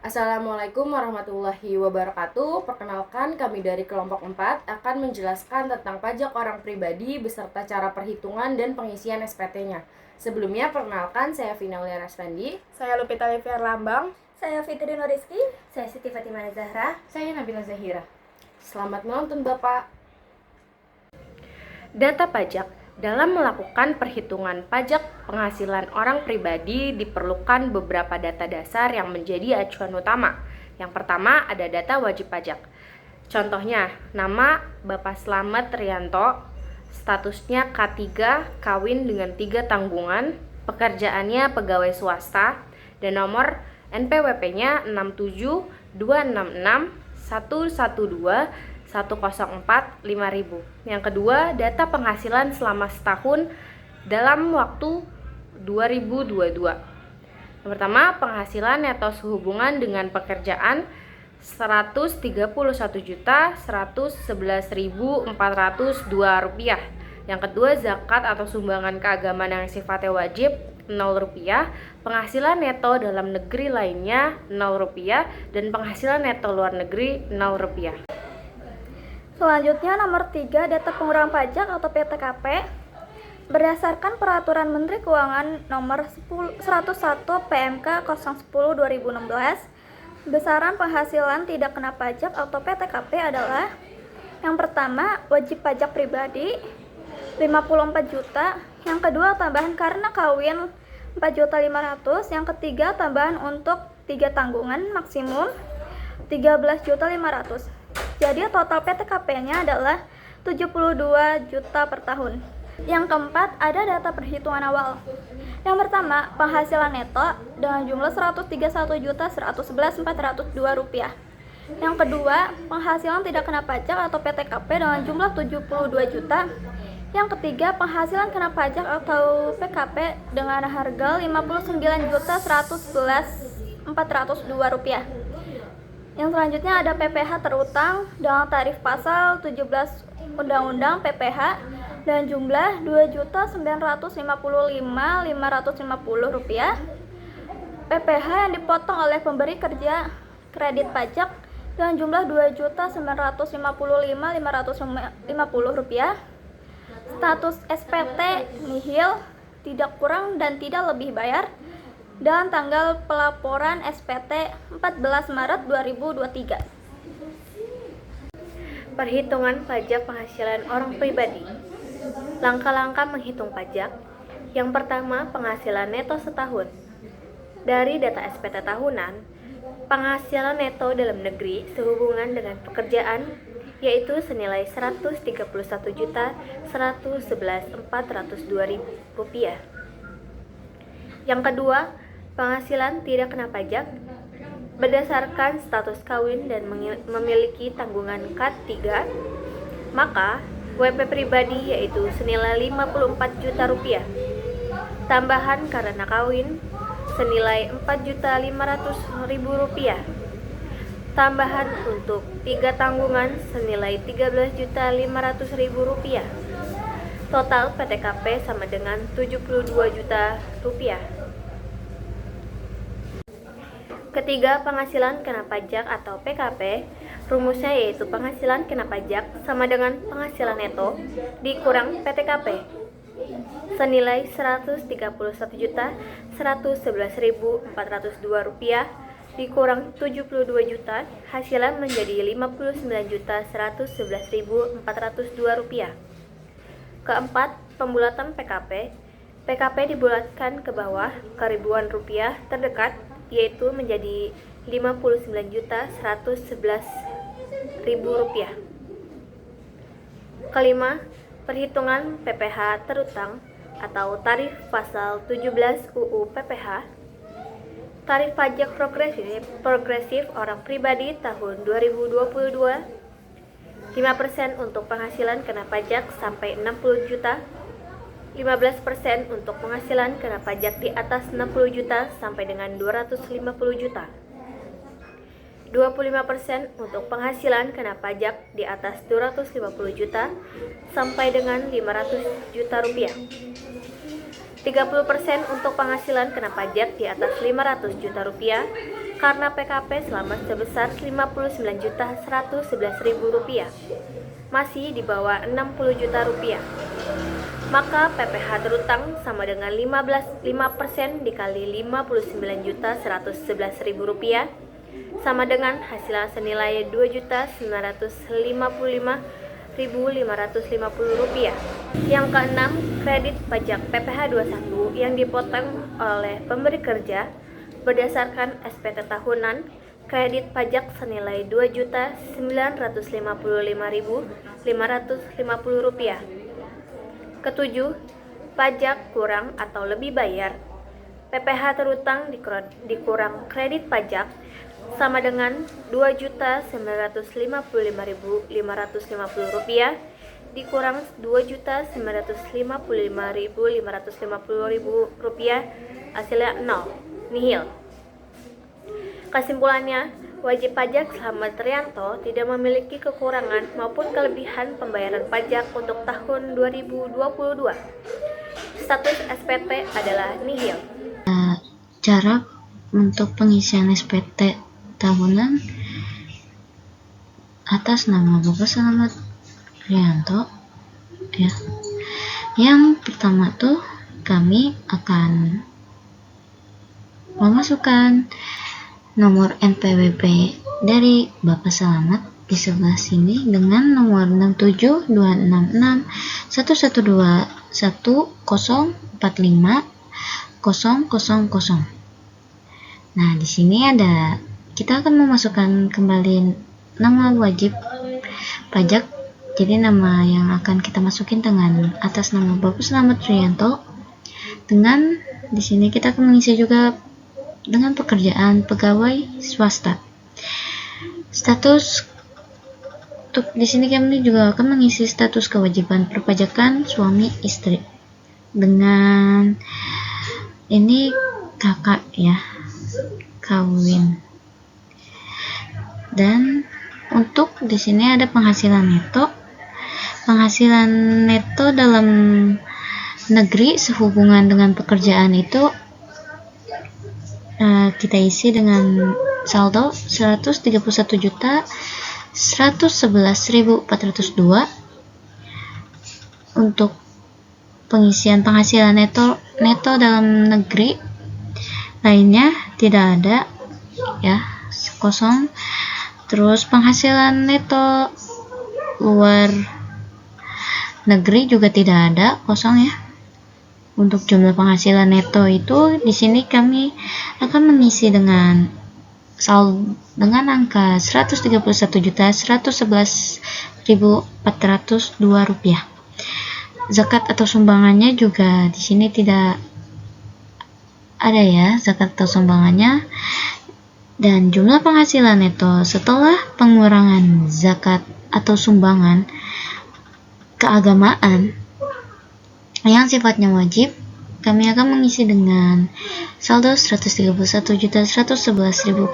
Assalamualaikum warahmatullahi wabarakatuh. Perkenalkan, kami dari kelompok 4 akan menjelaskan tentang pajak orang pribadi beserta cara perhitungan dan pengisian SPT-nya. Sebelumnya, perkenalkan, saya Vina Uliana Spandi. Saya Lupita Liviar Lambang. Saya Fitri Nuriski. Saya Siti Fatimah Zahra. Saya Nabila Zahira. Selamat menonton, Bapak. Data pajak. Dalam melakukan perhitungan pajak penghasilan orang pribadi diperlukan beberapa data dasar yang menjadi acuan utama. Yang pertama ada data wajib pajak. Contohnya, nama Bapak Slamet Rianto, statusnya K3, kawin dengan 3 tanggungan, pekerjaannya pegawai swasta, dan nomor NPWP-nya 672661121045000. Yang kedua, data penghasilan selama setahun dalam waktu 2022. Yang pertama, penghasilan neto sehubungan dengan pekerjaan Rp131.111.402. Yang kedua, zakat atau sumbangan keagamaan yang sifatnya wajib Rp0, penghasilan neto dalam negeri lainnya Rp0, dan penghasilan neto luar negeri Rp0. Selanjutnya nomor 3, data pengurangan pajak atau PTKP. Berdasarkan Peraturan Menteri Keuangan Nomor 101 PMK 010/2016, besaran penghasilan tidak kena pajak atau PTKP adalah: yang pertama, wajib pajak pribadi 54 juta, yang kedua tambahan karena kawin 4.500.000, yang ketiga tambahan untuk 3 tanggungan maksimum 13.500.000. Jadi total PTKP-nya adalah 72 juta per tahun. Yang keempat, ada data perhitungan awal. Yang pertama, penghasilan neto dengan jumlah Rp131.111.402. Yang kedua, penghasilan tidak kena pajak atau PTKP dengan jumlah 72 juta. Yang ketiga, penghasilan kena pajak atau PKP dengan harga Rp59.111.402. Yang selanjutnya ada PPh terutang dengan tarif pasal 17 Undang-Undang PPh dan jumlah Rp2.955.550. PPh yang dipotong oleh pemberi kerja kredit pajak dengan jumlah Rp2.955.550. Status SPT nihil, tidak kurang dan tidak lebih bayar, dan tanggal pelaporan SPT 14 Maret 2023. Perhitungan pajak penghasilan orang pribadi. Langkah-langkah menghitung pajak. Yang pertama, penghasilan neto setahun. Dari data SPT tahunan, penghasilan neto dalam negeri sehubungan dengan pekerjaan yaitu senilai Rp131.111.402. Yang kedua, penghasilan tidak kena pajak berdasarkan status kawin dan memiliki tanggungan K3, maka WP pribadi yaitu senilai Rp54 juta, tambahan karena kawin senilai Rp4.500.000, tambahan untuk 3 tanggungan senilai Rp13.500.000. Total PTKP sama dengan Rp72 juta. Ketiga, penghasilan kena pajak atau PKP. Rumusnya yaitu penghasilan kena pajak sama dengan penghasilan neto dikurang PTKP senilai Rp131.111.402 dikurang 72 juta, hasilnya menjadi Rp59.111.402. Keempat, pembulatan PKP. PKP dibulatkan ke bawah ke ribuan rupiah terdekat, yaitu menjadi Rp59.111.000. Kelima, perhitungan PPh terutang atau tarif pasal 17 UU PPh. Tarif pajak progresif orang pribadi tahun 2022, 5% untuk penghasilan kena pajak sampai 60 juta, 15% untuk penghasilan kena pajak di atas 60 juta sampai dengan 250 juta. 25% untuk penghasilan kena pajak di atas 250 juta sampai dengan 500 juta rupiah. 30% untuk penghasilan kena pajak di atas 500 juta rupiah karena PKP selamat sebesar Rp59.111.000, masih di bawah Rp60 juta. Maka PPh terutang sama dengan 5% dikali Rp59.111.000 sama dengan hasil senilai Rp2.955.550. Yang keenam, kredit pajak PPh 21 yang dipotong oleh pemberi kerja berdasarkan SPT tahunan, kredit pajak senilai Rp2.955.550. Ketujuh, pajak kurang atau lebih bayar. PPh terutang dikurang kredit pajak sama dengan Rp2.955.550 dikurang Rp2.955.550 hasilnya 0, nihil. Kesimpulannya, wajib pajak Slamet Rianto tidak memiliki kekurangan maupun kelebihan pembayaran pajak untuk tahun 2022. Status SPT adalah nihil. Cara untuk pengisian SPT tahunan atas nama Bapak Slamet Rianto ya. Yang pertama tuh kami akan memasukkan nomor NPWP dari Bapak Slamet di sebelah sini dengan nomor 6726611045000. Nah, di sini kita akan memasukkan kembali nama wajib pajak. Jadi nama yang akan kita masukin dengan atas nama Bapak Slamet Rianto. Dengan di sini kita akan mengisi juga dengan pekerjaan pegawai swasta. Status untuk di sini kami juga akan mengisi status kewajiban perpajakan suami istri. Dengan ini kakak ya, kawin. Dan untuk di sini ada penghasilan neto. Penghasilan neto dalam negeri sehubungan dengan pekerjaan itu kita isi dengan saldo 131.111.402. Untuk pengisian penghasilan neto dalam negeri lainnya tidak ada ya, kosong. Terus penghasilan neto luar negeri juga tidak ada, kosong ya. Untuk jumlah penghasilan neto itu di sini kami akan mengisi dengan angka Rp131.111.402. Zakat atau sumbangannya juga di sini tidak ada ya, zakat atau sumbangannya. Dan jumlah penghasilan neto setelah pengurangan zakat atau sumbangan keagamaan yang sifatnya wajib, kami akan mengisi dengan saldo Rp131.111.402.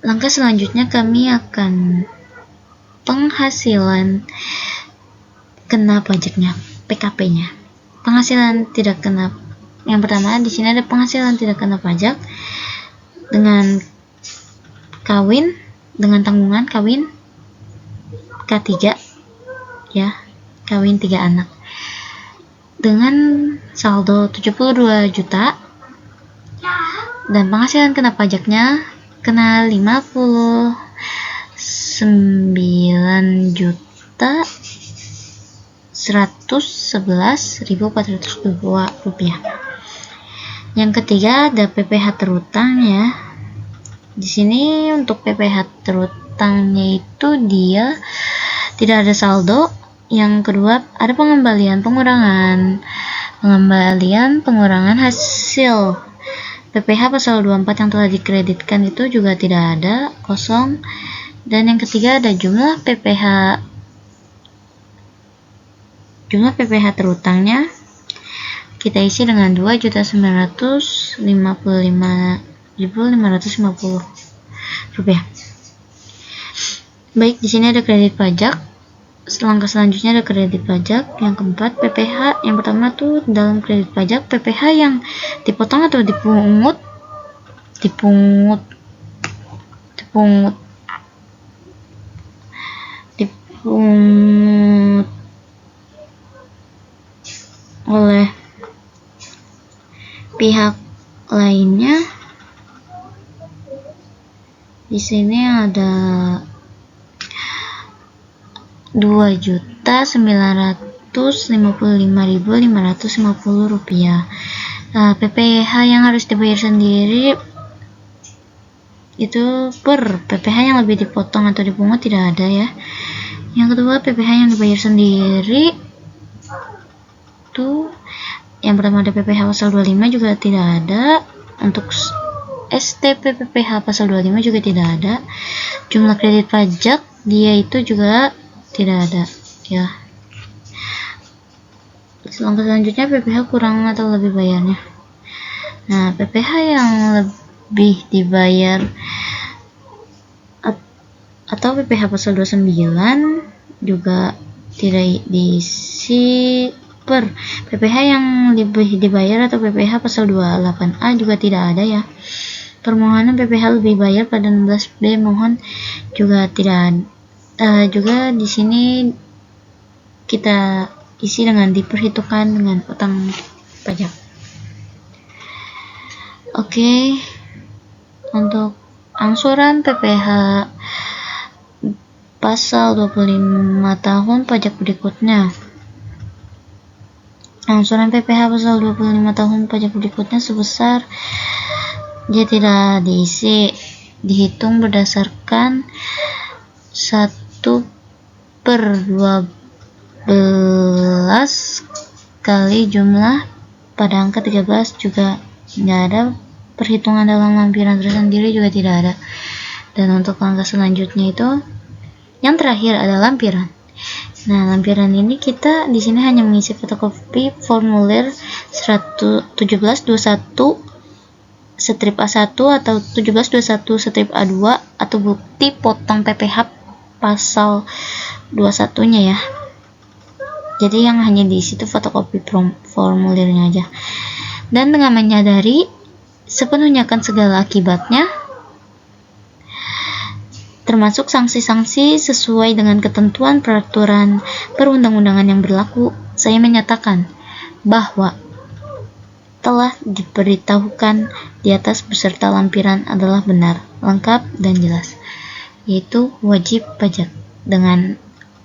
Langkah selanjutnya kami akan penghasilan kena pajaknya, PKP-nya. Penghasilan tidak kena. Yang pertama di sini ada penghasilan tidak kena pajak dengan kawin, dengan tanggungan kawin K3 ya, kawin 3 anak dengan saldo 72 juta. Dan penghasilan kena pajaknya kena 59.111.402 rupiah. Yang ketiga ada PPh terutang ya. Di sini untuk PPh terutangnya itu dia tidak ada saldo. Yang kedua ada pengembalian pengurangan hasil PPh pasal 24 yang telah dikreditkan itu juga tidak ada, kosong. Dan yang ketiga ada jumlah PPh terutangnya kita isi dengan Rp2.955.550. Baik, di sini ada kredit pajak Langkah selanjutnya ada kredit pajak. Yang keempat PPh. Yang pertama tuh dalam kredit pajak PPh yang dipotong atau dipungut oleh pihak lainnya. Di sini ada 2.955.550 rupiah. PPh yang harus dibayar sendiri itu per PPh yang lebih dipotong atau dipungut tidak ada ya. Yang kedua PPh yang dibayar sendiri tuh yang pertama ada PPh pasal 25 juga tidak ada. Untuk STP PPh pasal 25 juga tidak ada. Jumlah kredit pajak dia itu juga tidak ada ya. Langkah selanjutnya PPh kurang atau lebih bayarnya. Nah, PPh yang lebih dibayar atau PPh pasal 29 juga tidak diisi per. PPh yang lebih dibayar atau PPh pasal 28A juga tidak ada ya. Permohonan PPh lebih bayar pada 16B mohon juga tidak ada. Juga di sini kita isi dengan diperhitungkan dengan utang pajak. Oke. Untuk angsuran PPh pasal 25 tahun pajak berikutnya. Angsuran PPh pasal 25 tahun pajak berikutnya sebesar dia tidak diisi, dihitung berdasarkan 1/12 kali jumlah pada angka 13, juga tidak ada perhitungan dalam lampiran tersendiri juga tidak ada. Dan untuk langkah selanjutnya itu yang terakhir ada lampiran. Nah, lampiran ini kita di sini hanya mengisi fotokopi formulir 1721 strip A1 atau 1721 strip A2 atau bukti potong PPh pasal 21-nya ya. Jadi yang hanya diisi itu fotokopi formulirnya aja. Dan dengan menyadari sepenuhnya akan segala akibatnya, termasuk sanksi-sanksi sesuai dengan ketentuan peraturan perundang-undangan yang berlaku, saya menyatakan bahwa telah diberitahukan di atas beserta lampiran adalah benar, lengkap, dan jelas, yaitu wajib pajak dengan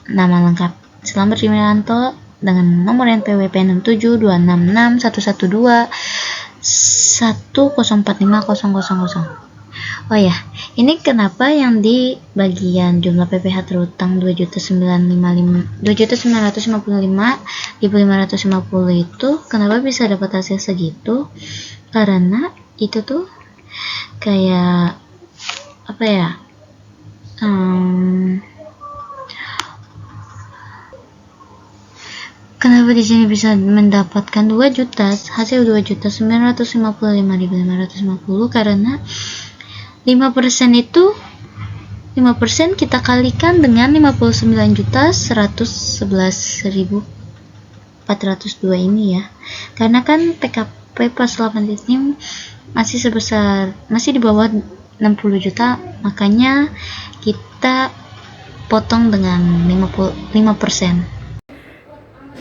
nama lengkap Slamet Rimanto dengan nomor NPWP 6722661045000. Oh ya, ini kenapa yang di bagian jumlah PPh terutang 2.955.550 itu kenapa bisa dapat hasil segitu? Karena itu tuh kayak apa ya? Kenapa di sini bisa mendapatkan 2 juta, hasil 2.955.550 karena 5% itu 5% kita kalikan dengan 59.111.402 ini ya. Karena kan PKP pas 8 ini masih di bawah 60 juta, makanya kita potong dengan 5%.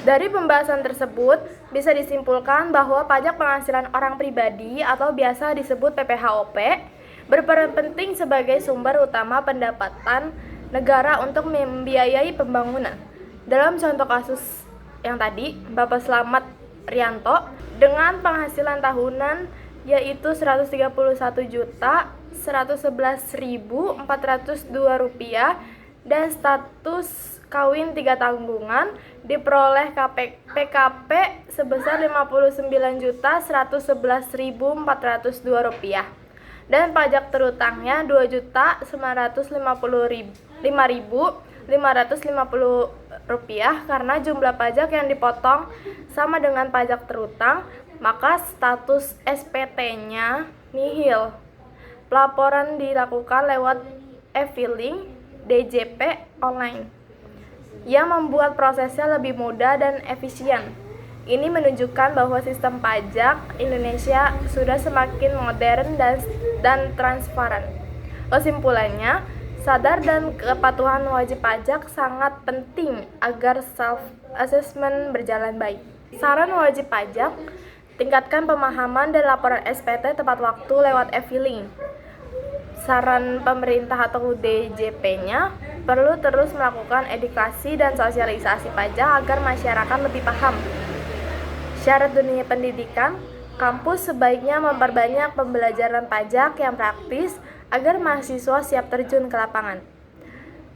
Dari pembahasan tersebut, bisa disimpulkan bahwa pajak penghasilan orang pribadi atau biasa disebut PPHOP berperan penting sebagai sumber utama pendapatan negara untuk membiayai pembangunan. Dalam contoh kasus yang tadi, Bapak Slamet Rianto dengan penghasilan tahunan yaitu Rp131.111.402 dan status kawin 3 tanggungan diperoleh PKP sebesar Rp59.111.402 dan pajak terutangnya Rp2.955.550 karena jumlah pajak yang dipotong sama dengan pajak terutang, maka status SPT-nya nihil. Pelaporan dilakukan lewat e-filing DJP online. yang membuat prosesnya lebih mudah dan efisien. Ini menunjukkan bahwa sistem pajak Indonesia sudah semakin modern dan transparan. Kesimpulannya, sadar dan kepatuhan wajib pajak sangat penting agar self-assessment berjalan baik. Saran wajib pajak, tingkatkan pemahaman dan laporan SPT tepat waktu lewat e-filing. Saran pemerintah atau DJP-nya, perlu terus melakukan edukasi dan sosialisasi pajak agar masyarakat lebih paham. Syarat dunia pendidikan, kampus sebaiknya memperbanyak pembelajaran pajak yang praktis agar mahasiswa siap terjun ke lapangan.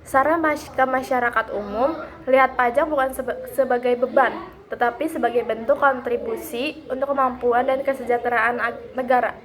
Saran ke masyarakat umum, lihat pajak bukan sebagai beban, tetapi sebagai bentuk kontribusi untuk kemampuan dan kesejahteraan negara.